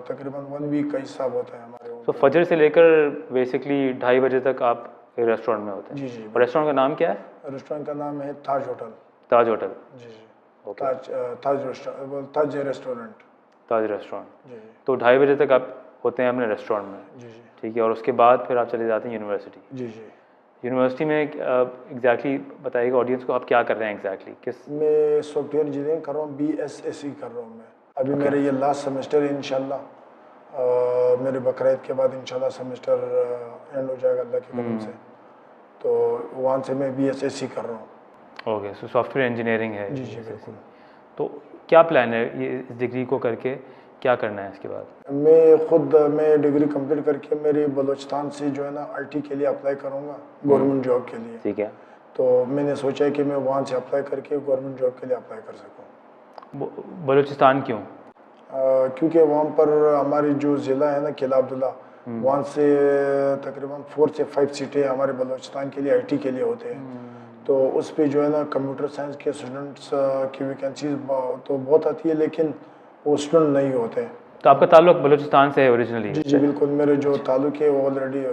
B: तकरीबन 1 वीक का हिसाब होता है हमारे
A: तो
B: ऊपर।
A: फजर से लेकर बेसिकली 2:30 बजे तक आप रेस्टोरेंट में होते हैं?
B: जी जी
A: और रेस्टोरेंट का नाम क्या है?
B: रेस्टोरेंट का नाम है ताज होटल।
A: ताज होटल।
B: जी जी
A: ओके,
B: ताज रेस्टोरेंट।
A: ताज रेस्टोरेंट।
B: जी जी
A: तो 2:30 बजे तक आप होते हैं अपने रेस्टोरेंट में,
B: जी जी
A: ठीक है, और उसके बाद फिर आप चले जाते हैं यूनिवर्सिटी।
B: जी जी।
A: यूनिवर्सिटी में एग्जैक्टली बताइएगा ऑडियंस को, आप क्या कर रहे हैं एग्जैक्टली किस?
B: मैं सॉफ्टवेयर इंजीनियरिंग कर रहा हूँ, BSSC कर रहा हूँ मैं अभी।
A: Okay.
B: मेरे ये लास्ट सेमेस्टर है इंशाल्लाह। मेरे बकरीद के बाद इंशाल्लाह सेमेस्टर एंड हो जाएगा अल्लाह के करम से। तो वहाँ से मैं BSSC कर रहा हूँ।
A: ओके, सो सॉफ्टवेयर इंजीनियरिंग है
B: जी जी
A: BSSC।
B: बिल्कुल।
A: तो क्या प्लान है ये इस डिग्री को करके, क्या करना है इसके बाद?
B: मैं डिग्री कंप्लीट करके मेरी बलूचिस्तान से जो है ना IT के लिए अप्लाई करूँगा, गवर्नमेंट जॉब के लिए।
A: ठीक है।
B: तो मैंने सोचा है कि मैं वहाँ से अप्लाई करके गवर्नमेंट जॉब के लिए अप्लाई कर सकूँ।
A: बलूचिस्तान क्यों?
B: क्योंकि वहाँ पर हमारी जो ज़िला है ना किला अब्दुल्ला, वहाँ से तकरीबन 4 से 5 सीटें हमारे बलूचिस्तान के लिए IT के लिए होते हैं। तो उस पे जो है ना कंप्यूटर साइंस के स्टूडेंट्स की वैकेंसीज तो बहुत आती है, लेकिन वो स्टूडेंट नहीं होते।
A: तो आपका ताल्लुक बलूचिस्तान से है ओरिजिनली?
B: जी जी बिल्कुल, मेरे जो ताल्लुक है वो ऑलरेडी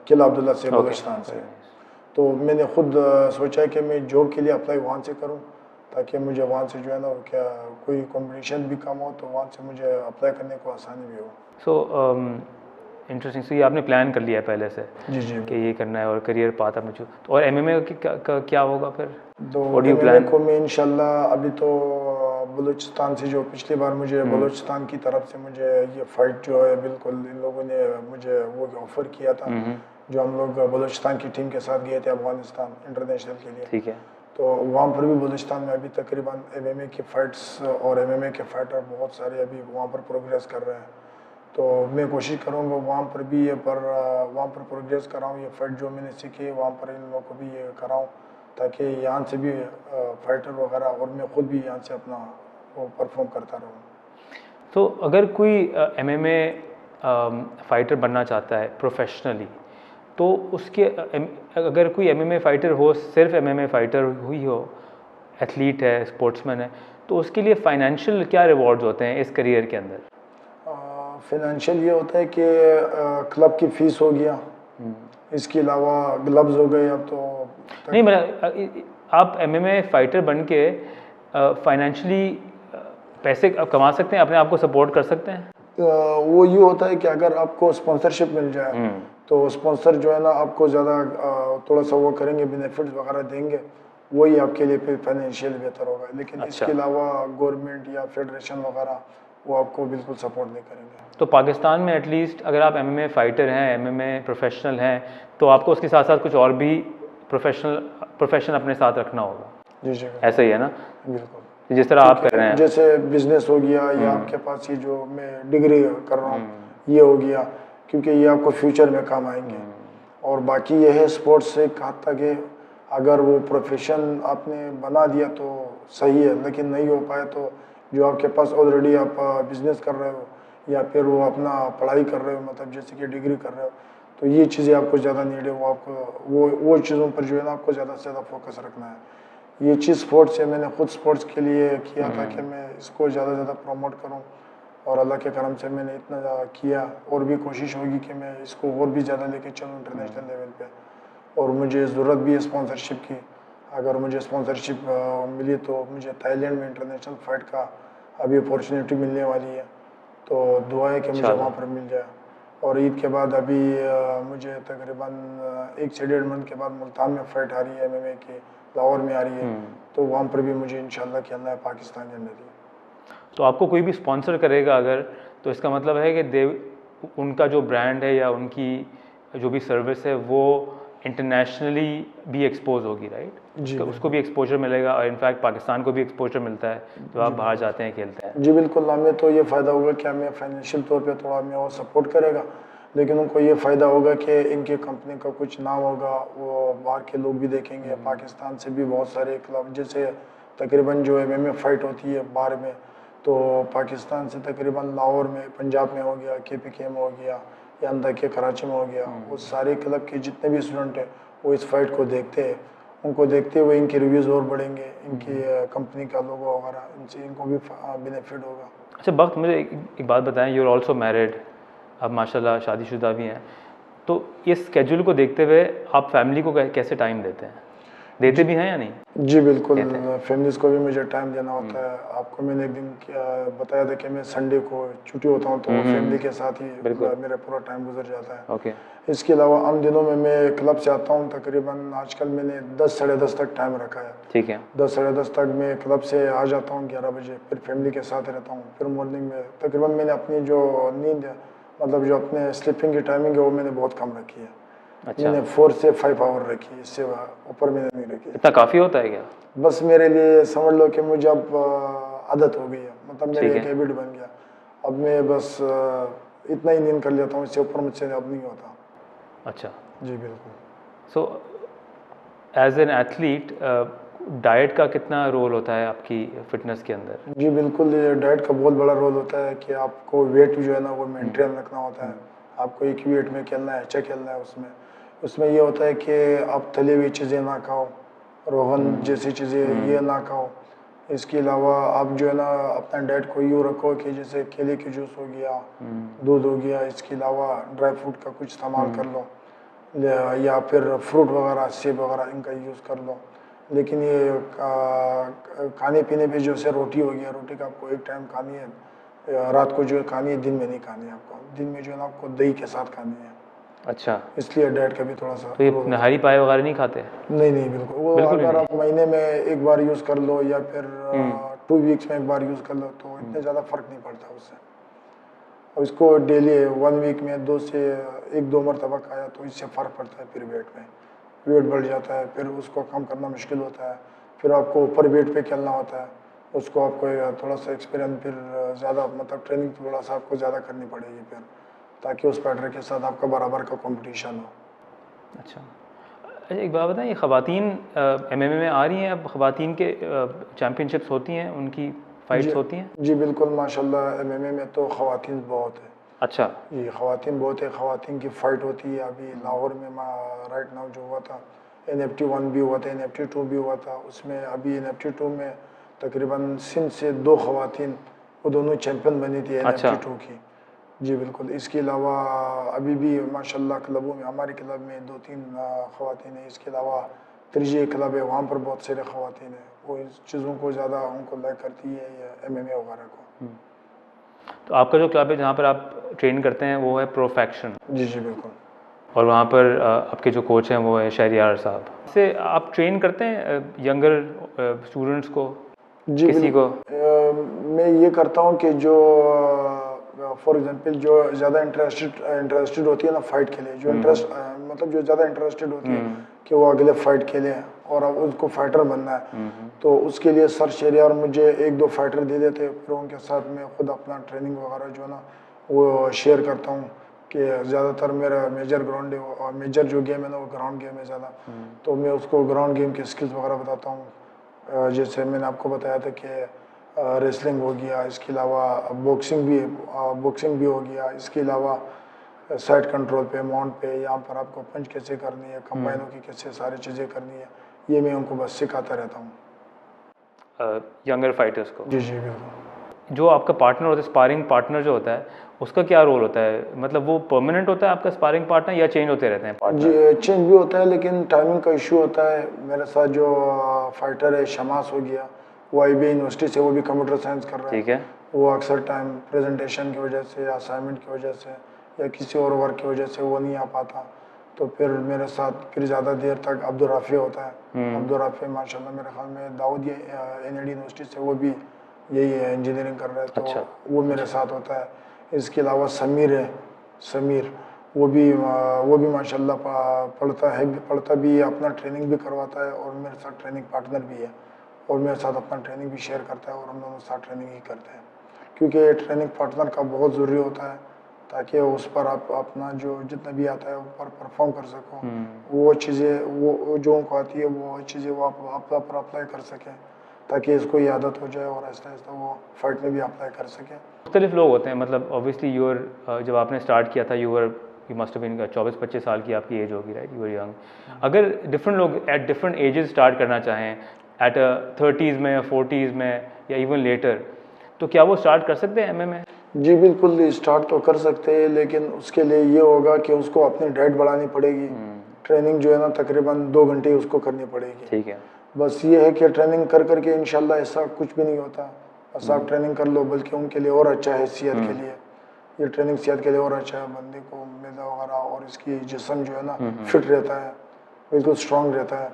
B: किला अब्दुल्ला से, बलूचिस्तान से। तो मैंने खुद सोचा है कि मैं जॉब के लिए अप्लाई वहाँ से करूँ, ताकि मुझे वहाँ से जो है ना क्या कोई कॉम्पिटिशन भी कम हो, तो वहाँ से मुझे अप्लाई करने को आसानी भी हो।
A: So interesting. सो ये आपने प्लान कर लिया है पहले से
B: जी जी।
A: कि ये करना है और करियर पाथ आपने चूज। तो और MMA का क्या होगा फिर?
B: तो
A: What do you
B: MMA
A: plan?
B: को मैं इंशाल्लाह अभी तो बलूचिस्तान से, जो पिछली बार मुझे बलूचिस्तान की तरफ से मुझे ये फाइट जो है, बिल्कुल इन लोगों ने मुझे वो ऑफर किया था, जो हम लोग बलूचिस्तान की टीम के साथ गए थे अफगानिस्तान इंटरनेशनल के लिए।
A: ठीक है।
B: तो वहाँ पर भी बलूचिस्तान में अभी तकरीबन MMA की फ़ाइट्स और MMA के फाइटर बहुत सारे अभी वहाँ पर प्रोग्रेस कर रहे हैं। तो मैं कोशिश करूँगा वहाँ पर भी वहाँ पर प्रोग्रेस कराऊँ, ये फाइट जो मैंने सीखी है वहाँ पर इन लोगों को भी ये कराऊँ, ताकि यहाँ से भी फाइटर वगैरह और मैं खुद भी यहाँ से अपना वो परफॉर्म करता रहूँ।
A: तो अगर कोई MMA फाइटर बनना चाहता है प्रोफेशनली, तो उसके अगर कोई MMA फाइटर हो, सिर्फ MMA फाइटर हुई हो, एथलीट है, स्पोर्ट्समैन है, तो उसके लिए फाइनेंशियल क्या रिवॉर्ड्स होते हैं इस करियर के अंदर?
B: फाइनेंशियल ये होता है कि क्लब की फ़ीस हो गया, इसके अलावा ग्लव्स हो गए। अब तो
A: नहीं, मेरा आप MMA फाइटर बन के फाइनेंशियली पैसे कमा सकते हैं, अपने आप को सपोर्ट कर सकते हैं?
B: वो ये होता है कि अगर आपको स्पॉन्सरशिप मिल जाए, तो स्पॉन्सर जो है ना आपको ज़्यादा थोड़ा सा वो करेंगे, बेनिफिट्स वगैरह देंगे, वही आपके लिए फिर फाइनेंशियल बेहतर होगा। लेकिन इसके अलावा गवर्नमेंट या फेडरेशन वगैरह वो आपको बिल्कुल सपोर्ट नहीं करेंगे।
A: तो पाकिस्तान में एटलीस्ट अगर आप MMA फाइटर हैं, MMA प्रोफेशनल हैं, तो आपको उसके साथ साथ कुछ और भी प्रोफेशन अपने साथ रखना होगा।
B: जी जी
A: ऐसा ही है ना,
B: बिल्कुल।
A: जिस तरह आप कर रहे हैं?
B: जैसे बिजनेस हो गया, या आपके पास ये जो मैं डिग्री कर रहा हूँ ये हो गया, क्योंकि ये आपको फ्यूचर में काम आएंगे। और बाकी ये है स्पोर्ट्स से कहा था कि अगर वो प्रोफेशन आपने बना दिया तो सही है, लेकिन नहीं हो पाए तो जो आपके पास ऑलरेडी आप बिजनेस कर रहे हो या फिर वो अपना पढ़ाई कर रहे हो, मतलब जैसे कि डिग्री कर रहे हो, तो ये चीज़ें आपको ज़्यादा नीड है। वो आपको वो चीज़ों पर जो है ना आपको ज़्यादा से ज़्यादा फोकस रखना है। ये चीज़ स्पोर्ट्स है, मैंने खुद स्पोर्ट्स के लिए किया था कि मैं इसको ज़्यादा से ज़्यादा प्रमोट करूँ, और अल्लाह के करम से मैंने इतना किया, और भी कोशिश होगी कि मैं इसको और भी ज़्यादा लेके चलूँ इंटरनेशनल लेवल पे। और मुझे ज़रूरत भी है स्पॉन्सरशिप की। अगर मुझे स्पॉन्सरशिप मिली तो मुझे थाईलैंड में इंटरनेशनल फाइट का अभी अपॉर्चुनिटी मिलने वाली है, तो दुआ है कि मुझे वहाँ पर मिल जाए। और ईद के बाद अभी मुझे तकरीबन 1 से 1.5 मंथ के बाद मुल्तान में फ़ाइट आ रही है MMA की, लाहौर में आ रही है, तो वहाँ पर भी मुझे इंशाल्लाह खेलना है पाकिस्तान के अंदर ही।
A: तो आपको कोई भी स्पॉन्सर करेगा अगर, तो इसका मतलब है कि उनका जो ब्रांड है या उनकी जो भी सर्विस है वो इंटरनेशनली भी एक्सपोज होगी, राइट?
B: जी
A: तो उसको भी एक्सपोजर मिलेगा और इनफैक्ट पाकिस्तान को भी एक्सपोजर मिलता है जब आप बाहर जाते हैं, खेलते हैं।
B: जी बिल्कुल, हमें तो ये फ़ायदा होगा कि हमें फाइनेंशियल तौर पे थोड़ा हमें और सपोर्ट करेगा, लेकिन उनको ये फ़ायदा होगा कि इनकी कंपनी का कुछ नाम होगा, वो बाहर के लोग भी देखेंगे। पाकिस्तान से भी बहुत सारे क्लब, जैसे तकरीबन जो MMA फाइट होती है बाहर में, तो पाकिस्तान से तकरीबन लाहौर में, पंजाब में हो गया, KPK में हो गया, या अंदर के कराची में हो गया, वो सारे क्लब के जितने भी स्टूडेंट हैं वो इस फाइट को देखते हैं। उनको देखते हुए इनके रिव्यूज़ और बढ़ेंगे, इनकी कंपनी का लोगो वगैरह, इनसे इनको भी बेनिफिट होगा।
A: अच्छा वक्त, मुझे एक बात बताएं, यू आर ऑल्सो मैरिड, आप माशाल्लाह शादीशुदा भी हैं, तो इस स्केड्यूल को देखते हुए आप फैमिली को कैसे टाइम देते हैं? देते भी हैं या नहीं?
B: जी बिल्कुल, फैमिलीज को भी मुझे टाइम देना होता है। आपको मैंने एक दिन बताया था कि मैं संडे को छुट्टी होता हूँ, तो फैमिली के साथ ही मेरा पूरा टाइम गुजर जाता है।
A: ओके।
B: इसके अलावा आम दिनों में मैं क्लब से आता हूँ, तकरीबन आजकल मैंने 10 साढ़े 10 तक टाइम रखा है।
A: ठीक है।
B: 10 साढ़े 10 तक मैं क्लब से आ जाता हूँ 11 बजे, फिर फैमिली के साथ रहता हूँ। फिर मॉर्निंग में तकरीबन मैंने अपनी जो नींद है, मतलब जो अपने स्लीपिंग की टाइमिंग है, वो मैंने बहुत कम रखी है।
A: अच्छा।
B: मैंने 4 से 5 आवर रखी है, इससे ऊपर मैंने नहीं रखी।
A: इतना काफ़ी होता है क्या?
B: बस मेरे लिए समझ लो कि मुझे अब आदत हो गई है, मतलब मेरी एक हैबिट बन गया। अब मैं बस इतना ही नींद कर लेता हूँ, इससे ऊपर मुझसे अब नहीं होता।
A: अच्छा।
B: जी बिल्कुल।
A: So as an athlete diet का कितना रोल होता है आपकी फिटनेस के अंदर?
B: जी बिल्कुल, ये डाइट का बहुत बड़ा रोल होता है कि आपको वेट जो है ना वो मेंटेन रखना होता है। आपको एक ही वेट में खेलना है, अच्छा खेलना है। उसमें ये होता है कि आप तली हुई चीज़ें ना खाओ, रोगन जैसी चीज़ें ये ना खाओ। इसके अलावा आप जो है ना अपना डाइट को यूँ रखो कि जैसे केले की जूस हो गया, दूध हो गया, इसके अलावा ड्राई फ्रूट का कुछ इस्तेमाल कर लो, या फिर फ्रूट वगैरह, सेब वगैरह, इनका यूज़ कर लो। लेकिन ये खाने पीने पे जो से रोटी हो गया, रोटी का आपको एक टाइम खानी है, रात को जो है खानी है, दिन में नहीं खानी है आपको। दिन में जो है ना आपको दही के साथ खानी है।
A: अच्छा।
B: इसलिए डाइट का भी थोड़ा सा
A: तो ये
B: रोल होता
A: नहारी पाए वगैरह नहीं खाते?
B: है। नहीं नहीं बिल्कुल, वो
A: बिल्कुल भी
B: अगर
A: नहीं।
B: आप महीने में एक बार यूज़ कर लो या फिर 2 वीक्स में एक बार यूज़ कर लो, तो इतने ज़्यादा फर्क नहीं पड़ता उससे। और इसको डेली 1 वीक में 2 से 1-2 मरतबा खाया तो इससे फ़र्क पड़ता है। फिर वेट बढ़ जाता है, फिर उसको कम करना मुश्किल होता है। फिर आपको ऊपर वेट पे खेलना होता है, उसको आपको थोड़ा सा एक्सपीरियंस, फिर ज़्यादा मतलब ट्रेनिंग थोड़ा सा आपको ज़्यादा करनी पड़ेगी फिर, ताकि उस पार्टनर के साथ आपका बराबर का कंपटीशन हो।
A: अच्छा। अच्छा एक बात बताएं, ये ख़वातीन MMA में आ रही हैं अब? ख़वातीन के चैम्पियनशिप्स होती हैं, उनकी फाइट्स होती हैं?
B: जी बिल्कुल, माशाल्लाह MMA में तो ख़वातीन बहुत है।
A: अच्छा।
B: ये ख़वातीन बहुत है, ख़वातीन की फ़ाइट होती है। अभी लाहौर में राइट नाउ जो हुआ था, NFT 1 भी हुआ था, NFT 2 भी हुआ था। उसमें अभी NFT 2 में तकरीबन सिंध से 2 ख़वातीन, वो दोनों चैम्पियन बनी थी
A: अच्छा।
B: NFT 2 की। जी बिल्कुल। इसके अलावा अभी भी माशाल्लाह क्लबों में, हमारे क्लब में 2-3 ख़वातीन हैं। इसके अलावा त्रिजी क्लब है, वहाँ पर बहुत सारे ख़वातीन हैं। वो इस चीज़ों को ज़्यादा उनको लाइक करती है, ये MMA वगैरह को।
A: तो आपका जो क्लब है जहाँ पर आप ट्रेन करते हैं वो है प्रोफेक्शन?
B: जी जी बिल्कुल।
A: और वहाँ पर आपके जो कोच हैं वो है शहरियार साहब। से आप ट्रेन करते हैं यंगर स्टूडेंट्स को,
B: जी
A: किसी को?
B: मैं ये करता हूँ कि जो फॉर एग्जांपल जो ज़्यादा इंटरेस्टेड होती है ना फाइट के लिए, जो मतलब जो ज़्यादा इंटरेस्टेड होती है कि वो अगले फाइट खेले और अब उसको फाइटर बनना है, तो उसके लिए सर शहरियार मुझे 1-2 फाइटर दे देते हैं। फिर उनके साथ मैं खुद अपना ट्रेनिंग वगैरह जो है ना वो शेयर करता हूँ कि ज़्यादातर मेरा मेजर ग्राउंड है, और मेजर जो गेम है ना वो ग्राउंड गेम है ज़्यादा, तो मैं उसको ग्राउंड गेम के स्किल्स वगैरह बताता हूँ। जैसे मैंने आपको बताया था कि रेसलिंग हो गया, इसके अलावा बॉक्सिंग भी हो गया, इसके अलावा साइड कंट्रोल पे, माउंट पे, यहाँ पर आपको पंच कैसे करनी है, कंबाइनों की कैसे सारी चीज़ें करनी है, ये मैं उनको बस सिखाता रहता हूँ
A: यंगर फाइटर्स को।
B: जी जी बिल्कुल।
A: जो आपका पार्टनर होता है, स्पारिंग पार्टनर जो होता है, उसका क्या रोल होता है? मतलब वो परमानेंट होता है आपका स्पारिंग पार्टनर या चेंज होते रहते हैं पार्टनर?
B: जी चेंज भी होता है, लेकिन टाइमिंग का इशू होता है। मेरे साथ जो फाइटर है शमास हो गया, वो IB यूनिवर्सिटी से, वो भी कंप्यूटर साइंस कर रहा है।
A: ठीक है।
B: वो अक्सर टाइम प्रेजेंटेशन की वजह से या असाइनमेंट की वजह से या किसी और वर्क की वजह से वो नहीं आ पाता, तो फिर मेरे साथ फिर ज़्यादा देर तक अब्दुल राफ़ी होता है। अब्दुल राफ़ी माशाल्लाह मेरे ख्याल में दाऊद NAD यूनिवर्सिटी से, वो भी यही है, इंजीनियरिंग कर रहा है, तो
A: अच्छा।
B: वो मेरे साथ होता है। इसके अलावा समीर है, समीर वो भी माशाल्लाह पढ़ता भी है, अपना ट्रेनिंग भी करवाता है और मेरे साथ ट्रेनिंग पार्टनर भी है और मेरे साथ अपना ट्रेनिंग भी शेयर करता है और हम दोनों साथ ट्रेनिंग ही करते हैं, क्योंकि ट्रेनिंग पार्टनर का बहुत ज़रूरी होता है ताकि उस पर आप अपना जो जितना भी आता है ऊपर परफॉर्म कर सको। वो चीज़ें वो जो उनको आती है वो चीज़ें वो आप पर अप्लाई कर सकें ताकि इसको ये आदत हो जाए और आहिस्ता आहिस्ता वो फाइट में भी अप्लाई कर सकें।
A: मुख्तलिफ लोग होते हैं, मतलब ऑब्वियसली जब आपने स्टार्ट किया था यू मस्ट हैव बीन 24-25 साल की आपकी एज होगी, राइट? You were young. अगर डिफरेंट लोग एट डिफरेंट एजेस स्टार्ट करना चाहें, एट 30s में, 40s में या इवन लेटर, तो क्या वो स्टार्ट कर सकते हैं एमएमए?
B: जी बिल्कुल, स्टार्ट तो कर सकते हैं, लेकिन उसके लिए ये होगा कि उसको अपनी डाइट बढ़ानी पड़ेगी। ट्रेनिंग जो है ना तकरीबन 2 घंटे उसको करनी पड़ेगी।
A: ठीक है।
B: बस ये है कि ट्रेनिंग कर करके इंशाल्लाह ऐसा कुछ भी नहीं होता, बस आप ट्रेनिंग कर लो, बल्कि उनके लिए और अच्छा है सेहत के लिए। ये ट्रेनिंग सेहत के लिए और अच्छा है, बंदे को मैदा वगैरह और इसकी जिस्म जो है ना फिट रहता है, बिल्कुल स्ट्रांग रहता है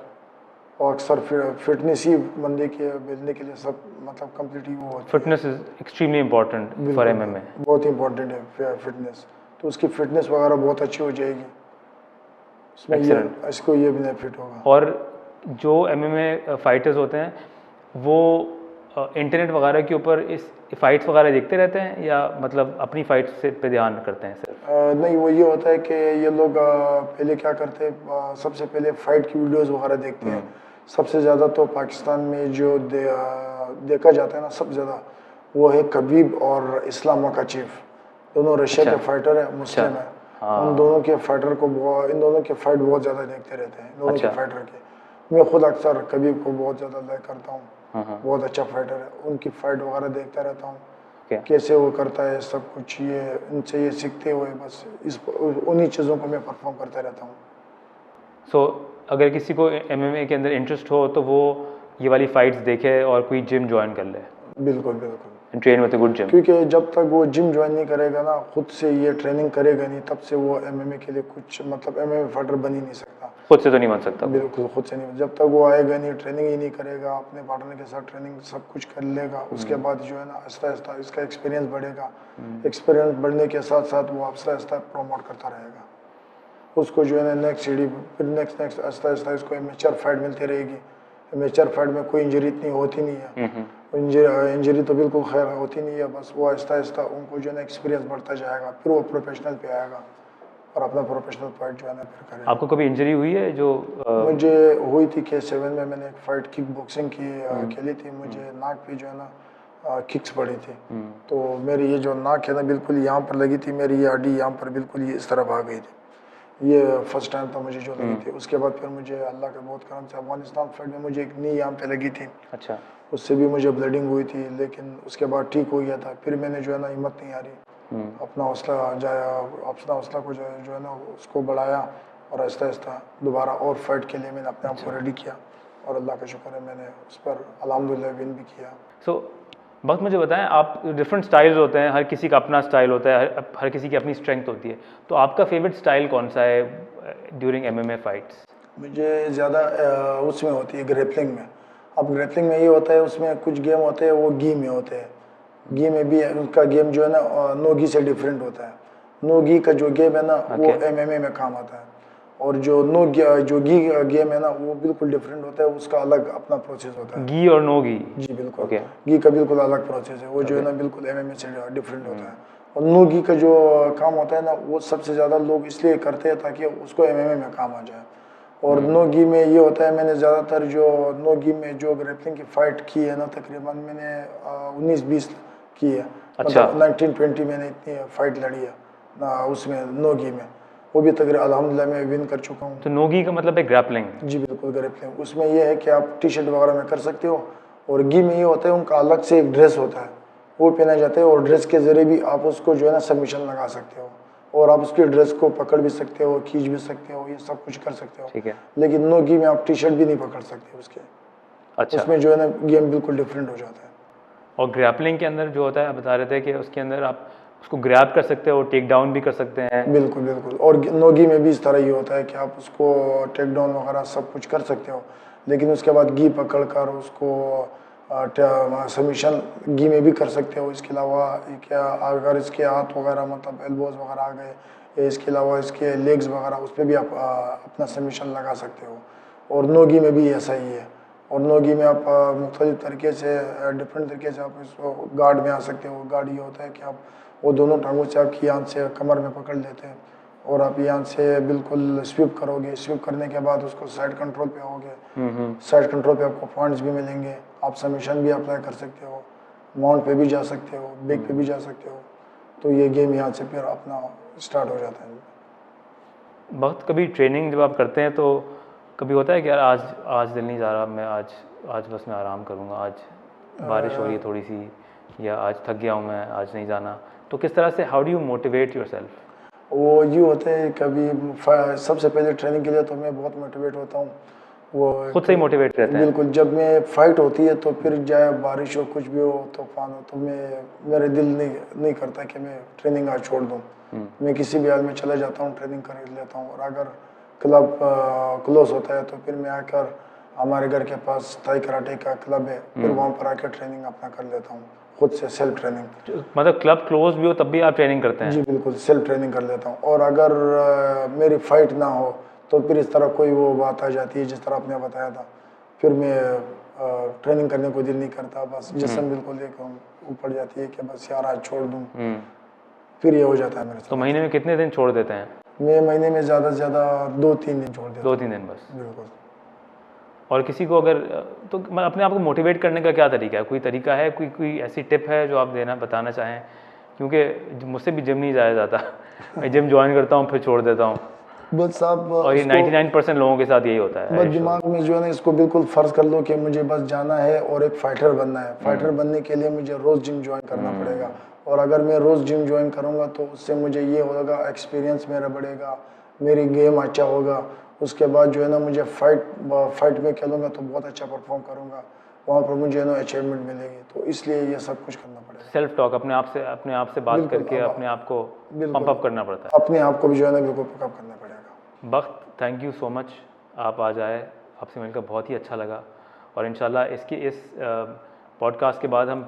B: और अक्सर फिटनेस ही बंदे के मिलने के लिए सब मतलब कंप्लीट ही वो होती है।
A: Fitness is extremely important for MMA.
B: बहुत इंपॉर्टेंट है फिटनेस, तो उसकी फिटनेस वगैरह बहुत अच्छी हो जाएगी, उसमें ये इसको ये बेनिफिट होगा।
A: और जो एमएमए फाइटर्स होते हैं वो इंटरनेट वगैरह के ऊपर इस फाइट्स वगैरह देखते रहते हैं या मतलब अपनी फाइट से पे ध्यान करते हैं सिर्फ?
B: नहीं, वो ये होता है कि ये लोग पहले क्या करते हैं, सबसे पहले फाइट की वीडियोस वगैरह देखते हैं। सबसे ज़्यादा तो पाकिस्तान में जो देखा जाता है ना सबसे ज़्यादा, वो है कबीब और इस्लाम मकाचीव, दोनों रशिया के फाइटर है, मुस्लिम है। उन दोनों के फाइटर को इन दोनों के फाइट बहुत ज़्यादा देखते रहते हैं, दोनों के फाइटर के। मैं खुद अक्सर कबीब को बहुत ज़्यादा लाइक करता हूँ, बहुत अच्छा फाइटर है, उनकी फाइट वगैरह देखता रहता हूँ कैसे वो करता है सब कुछ। ये इनसे ये सीखते हुए बस उन्हीं चीज़ों को मैं परफॉर्म करता रहता हूँ।
A: सो अगर किसी को एमएमए के अंदर इंटरेस्ट हो तो वो ये वाली फाइट्स देखे और कोई जिम ज्वाइन कर ले।
B: बिल्कुल बिल्कुल,
A: train with a good gym,
B: क्योंकि जब तक वो जिम ज्वाइन नहीं करेगा ना, खुद से ये ट्रेनिंग करेगा नहीं, तब से वो एमएमए के लिए कुछ मतलब एमएमए फाइटर बन ही नहीं सकता।
A: खुद से तो नहीं बन सकता।
B: बिल्कुल खुद से नहीं, जब तक वो आएगा नहीं, ट्रेनिंग ही नहीं करेगा, अपने पार्टनर के साथ ट्रेनिंग सब कुछ कर लेगा, उसके बाद जो है ना आहिस्ता आहिस्ता इसका एक्सपीरियंस बढ़ेगा। एक्सपीरियंस बढ़ने के साथ साथ वो आहिस्ता आहिस्ता प्रमोट करता रहेगा, उसको जो है ना नेक्स्ट सीढ़ी, फिर नेक्स्ट आहिस्ता आहिस्ता इसको एमेचर फाइट मिलती रहेगी। एमेचर फाइट में कोई इंजरी इतनी होती नहीं है, इंजरी तो बिल्कुल खैर होती नहीं है, बस वो आहिस्ता आहिस्ता उनको जो है ना एक्सपीरियंस बढ़ता जाएगा, फिर वो प्रोफेशनल पे आएगा और अपना प्रोफेशनल फाइट जो है ना फिर करेगा।
A: आपको कभी इंजरी हुई है जो?
B: मुझे हुई थी K7 में, मैंने एक फाइट किक बॉक्सिंग की खेली थी, मुझे नाक पे जो है ना किक्स पड़ी थी, तो मेरी ये जो नाक है ना बिल्कुल यहाँ पर लगी थी, मेरी ये हड्डी यहाँ पर बिल्कुल ये इस तरफ आ गई थी। ये फर्स्ट टाइम था मुझे जो लगी थी। उसके बाद फिर मुझे अल्लाह के बहुत करम से अफगानिस्तान फाइट में मुझे एक नी यहाँ पे लगी थी।
A: अच्छा।
B: उससे भी मुझे ब्लीडिंग हुई थी, लेकिन उसके बाद ठीक हो गया था। फिर मैंने जो है ना हिम्मत नहीं हारी, अपना हौसला को जो है ना उसको बढ़ाया और आहिस्ता आहिस्ता दोबारा और फाइट के लिए मैंने अपने आप को रेडी किया और अल्लाह का शुक्र है मैंने उस पर अल्हम्दुलिल्लाह विन भी किया।
A: सो वक्त मुझे बताएं, आप डिफरेंट स्टाइल्स होते हैं, हर किसी का अपना स्टाइल होता है, हर किसी की अपनी स्ट्रेंथ होती है, तो आपका फेवरेट स्टाइल कौन सा है ड्यूरिंग एमएमए फाइट्स?
B: मुझे ज़्यादा उसमें होती है ग्रेपलिंग में। अब ग्रेपलिंग में ये होता है, उसमें कुछ गेम होते हैं वो गी में होते हैं, गी में भी उनका गेम जो है ना नो गी से डिफरेंट होता है। नो गी का जो गेम है ना वो एमएमए में काम आता है, और जो जो गी गेम है ना वो बिल्कुल डिफरेंट होता है, उसका अलग अपना प्रोसेस होता है।
A: गी और नो गी?
B: जी बिल्कुल, गी का बिल्कुल अलग प्रोसेस है, वो जो है ना बिल्कुल एमएमए से डिफरेंट होता है। और नो गी का जो काम होता है ना वो सबसे ज़्यादा लोग इसलिए करते हैं ताकि उसको एमएमए में काम आ जाए। और नो गी में ये होता है, मैंने ज़्यादातर जो नो गी में जो ग्रेपलिंग की फ़ाइट की है ना, तकरीबन मैंने 19-20 की है।
A: अच्छा।
B: मतलब 19-20 मैंने इतनी फ़ाइट लड़ी है उसमें नो गी में, वो भी तकरीबन अल्हम्दुलिल्लाह मैं विन कर चुका हूँ।
A: तो नो गी का मतलब है ग्रैपलिंग?
B: जी बिल्कुल ग्रैपलिंग। उसमें ये है कि आप टी शर्ट वगैरह में कर सकते हो, और गी में ये होता है उनका अलग से एक ड्रेस होता है, वो पहना जाता है, और ड्रेस के ज़रिए भी आप उसको जो है ना सबमिशन लगा सकते हो, और आप उसकी ड्रेस को पकड़ भी सकते हो, खींच भी सकते हो, ये सब कुछ कर सकते हो।
A: ठीक है।
B: लेकिन नो गी में आप टी शर्ट भी नहीं पकड़ सकते उसके।
A: अच्छा।
B: उसमें जो है ना गेम बिल्कुल डिफरेंट हो जाता है।
A: और ग्रैपलिंग के अंदर जो होता है, आप बता रहे थे कि उसके अंदर आप उसको ग्रैब कर सकते हो, टेक डाउन भी कर सकते हैं।
B: बिल्कुल बिल्कुल, और नो गी में भी इस तरह ही होता है कि आप उसको टेक डाउन वगैरह सब कुछ कर सकते हो, लेकिन उसके बाद गी पकड़ कर उसको सबमिशन गी में भी कर सकते हो। इसके अलावा क्या अगर इसके हाथ वगैरह मतलब एल्बोज वगैरह आ गए इसके अलावा इसके लेग्स वगैरह उस पर भी आप अपना सबमिशन लगा सकते हो। और नोगी में भी ऐसा ही है। और नोगी में आप मुख्तलिफ तरीके से डिफरेंट तरीके से आप इसको गार्ड में आ सकते हो। गार्ड ये होता है कि आप वो दोनों टांगों से आपकी यहाँ से कमर में पकड़ लेते हैं और आप यहाँ से बिल्कुल स्वीप करोगे। स्वीप करने के बाद उसको साइड कंट्रोल पे आओगे। साइड कंट्रोल पे आपको पॉइंट्स भी मिलेंगे। आप सबमिशन भी अप्लाई कर सकते हो, माउंट पे भी जा सकते हो, बैक पे भी जा सकते हो। तो ये गेम यहाँ से फिर अपना स्टार्ट हो जाता है।
A: बहुत कभी ट्रेनिंग जब आप करते हैं तो कभी होता है कि यार आज दिल नहीं जा रहा, मैं आज बस मैं आराम करूँगा, आज बारिश हो रही है थोड़ी सी, या आज थक गया हूँ मैं, आज नहीं जाना, तो किस तरह से how do you motivate yourself?
B: वो यूँ होता है कभी सबसे पहले ट्रेनिंग के लिए तो मैं बहुत मोटिवेट होता हूँ। वो
A: खुद से ही मोटिवेट रहते हैं?
B: बिल्कुल। जब मैं फाइट होती है तो फिर चाहे बारिश हो, कुछ भी हो, तूफान हो, तो मेरे दिल नहीं करता कि मैं ट्रेनिंग आज छोड़ दूँ। मैं किसी भी हाल में चला जाता हूँ, ट्रेनिंग कर लेता हूँ। और अगर क्लब क्लोज होता है तो फिर मैं आकर हमारे घर के पास थाई कराटे का क्लब है, फिर वहाँ पर आकर ट्रेनिंग अपना कर लेता हूँ खुद से, सेल्फ ट्रेनिंग।
A: मतलब क्लब क्लोज भी हो तब भी आप ट्रेनिंग करते हैं?
B: जी बिल्कुल, सेल्फ ट्रेनिंग कर लेता हूँ। और अगर मेरी फाइट ना हो तो फिर इस तरह कोई वो बात आ जाती है जिस तरह आपने बताया था, फिर मैं ट्रेनिंग करने को दिल नहीं करता, बस जिस्म बिल्कुल एक ऊपर जाती है कि बस यार आज छोड़ दूँ। फिर ये हो जाता है मेरे साथ।
A: तो महीने में कितने दिन छोड़ देते हैं?
B: मैं महीने में ज़्यादा से ज़्यादा 2-3 दिन छोड़ देता हूँ।
A: 2-3 दिन बस?
B: बिल्कुल।
A: और किसी को अगर तो अपने आप को मोटिवेट करने का क्या तरीका है? कोई तरीका है, कोई ऐसी टिप है जो आप बताना चाहें? क्योंकि मुझसे भी जिम नहीं जाया जाता मैं जिम ज्वाइन करता हूँ फिर छोड़ देता हूँ,
B: बस आप
A: और ये 99% लोगों के साथ यही होता है।
B: बस दिमाग में जो है ना, इसको बिल्कुल फर्ज कर लो कि मुझे बस जाना है और एक फाइटर बनना है। फाइटर बनने के लिए मुझे रोज़ जिम ज्वाइन करना पड़ेगा। और अगर मैं रोज़ जिम ज्वाइन करूँगा तो उससे मुझे ये होगा, एक्सपीरियंस मेरा बढ़ेगा, मेरी गेम अच्छा होगा। उसके बाद जो है ना, मुझे फाइट में खेलूँगा तो बहुत अच्छा परफॉर्म करूँगा, वहाँ पर मुझे ना अचीवमेंट मिलेगी। तो इसलिए ये सब कुछ करना पड़ेगा।
A: सेल्फ टॉक, अपने आप से बात करके अपने आप को पंप अप करना पड़ता है।
B: अपने आप को भी जो है ना बिल्कुल पिकअप करना पड़ेगा।
A: बख्त, थैंक यू सो मच, आप आज आए, आपसे मिलकर बहुत ही अच्छा लगा। और इंशाल्लाह इस पॉडकास्ट के बाद हम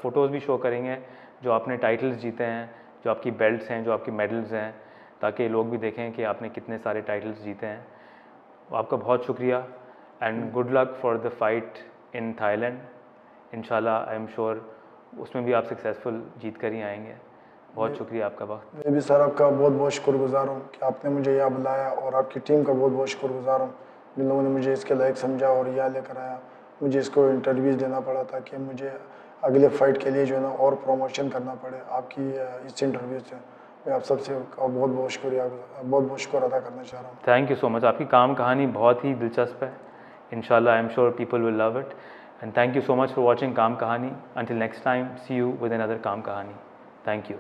A: फ़ोटोज़ भी शो करेंगे जो आपने टाइटल्स जीते हैं, जो आपकी बेल्ट्स हैं, जो आपकी मेडल्स हैं, ताकि लोग भी देखें कि आपने कितने सारे टाइटल्स जीते हैं। आपका बहुत शुक्रिया and good luck for the fight in Thailand. इंशाल्लाह आई एम श्योर उसमें भी आप सक्सेसफुल जीत कर ही आएंगे। बहुत शुक्रिया आपका वक्त।
B: मैं भी सर आपका बहुत बहुत शुक्रगुजार हूँ कि आपने मुझे यहाँ बुलाया, और आपकी टीम का बहुत बहुत शुक्रगुजार हूँ जिन लोगों ने मुझे इसके लायक समझा और यहाँ लेकर आया। मुझे इसको इंटरव्यूज़ देना पड़ा था कि मुझे अगले फाइट के लिए जो है ना और प्रमोशन करना पड़े। आपकी इस इंटरव्यू से मैं आप सबसे बहुत बहुत शुक्र अदा करना चाह रहा हूँ।
A: Thank you so much. आपकी काम कहानी बहुत ही दिलचस्प है। इंशाल्लाह I am sure people will love it. And thank you so much for watching Kaam Kahani. Until next time, see you with another Kaam Kahani. Thank you.